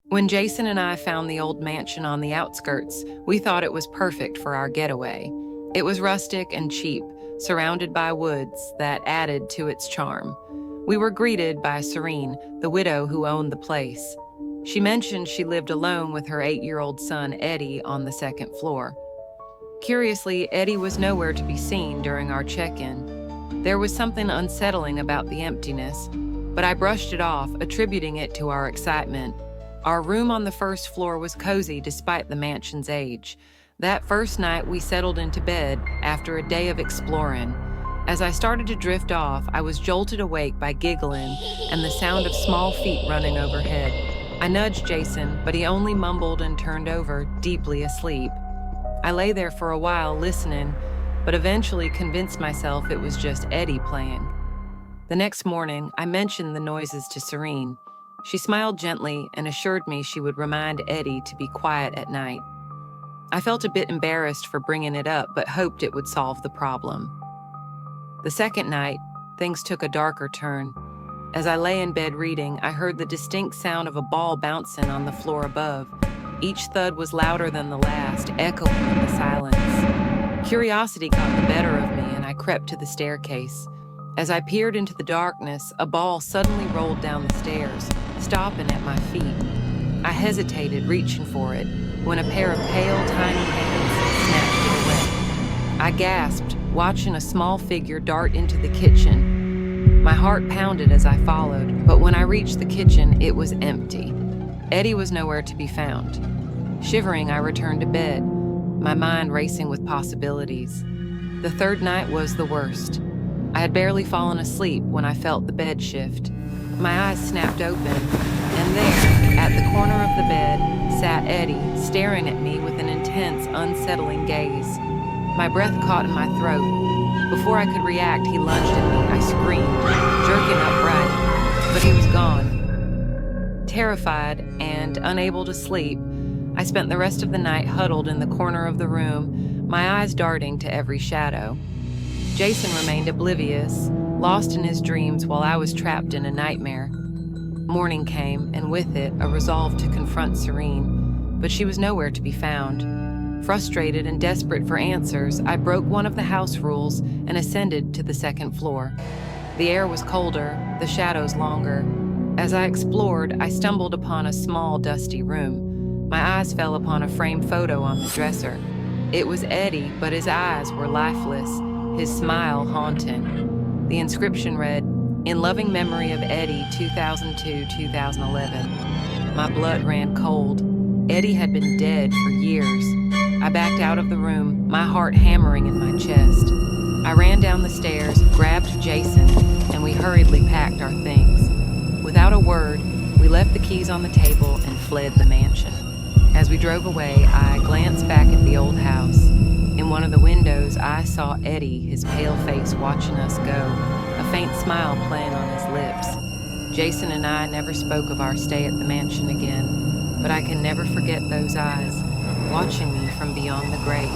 When Jason and I found the old mansion on the outskirts, we thought it was perfect for our getaway. It was rustic and cheap, surrounded by woods that added to its charm. We were greeted by Serene, the widow who owned the place. She mentioned she lived alone with her 8-year-old son, Eddie, on the second floor. Curiously, Eddie was nowhere to be seen during our check-in. There was something unsettling about the emptiness, but I brushed it off, attributing it to our excitement. Our room on the first floor was cozy despite the mansion's age. That first night, we settled into bed after a day of exploring. As I started to drift off, I was jolted awake by giggling and the sound of small feet running overhead. I nudged Jason, but he only mumbled and turned over, deeply asleep. I lay there for a while listening, but eventually convinced myself it was just Eddie playing. The next morning, I mentioned the noises to Serene. She smiled gently and assured me she would remind Eddie to be quiet at night. I felt a bit embarrassed for bringing it up, but hoped it would solve the problem. The second night, things took a darker turn. As I lay in bed reading, I heard the distinct sound of a ball bouncing on the floor above. Each thud was louder than the last, echoing in the silence. Curiosity got the better of me, and I crept to the staircase. As I peered into the darkness, a ball suddenly rolled down the stairs, stopping at my feet. I hesitated, reaching for it, when a pair of pale, tiny hands snatched it away. I gasped, watching a small figure dart into the kitchen. My heart pounded as I followed, but when I reached the kitchen, it was empty. Eddie was nowhere to be found. Shivering, I returned to bed, my mind racing with possibilities. The third night was the worst. I had barely fallen asleep when I felt the bed shift. My eyes snapped open, and there, at the corner of the bed, sat Eddie, staring at me with an intense, unsettling gaze. My breath caught in my throat. Before I could react, he lunged at me. I screamed, jerking upright, but he was gone. Terrified and unable to sleep, I spent the rest of the night huddled in the corner of the room, my eyes darting to every shadow. Jason remained oblivious, lost in his dreams while I was trapped in a nightmare. Morning came, and with it, a resolve to confront Serene, but she was nowhere to be found. Frustrated and desperate for answers, I broke one of the house rules and ascended to the second floor. The air was colder, the shadows longer. As I explored, I stumbled upon a small, dusty room. My eyes fell upon a framed photo on the dresser. It was Eddie, but his eyes were lifeless, his smile haunting. The inscription read, "In loving memory of Eddie, 2002-2011. My blood ran cold. Eddie had been dead for years. I backed out of the room, my heart hammering in my chest. I ran down the stairs, grabbed Jason, and we hurriedly packed our things. Without a word, we left the keys on the table and fled the mansion. As we drove away, I glanced back at the old house. In one of the windows, I saw Eddie, his pale face watching us go, a faint smile playing on his lips. Jason and I never spoke of our stay at the mansion again, but I can never forget those eyes, watching me from beyond the grave.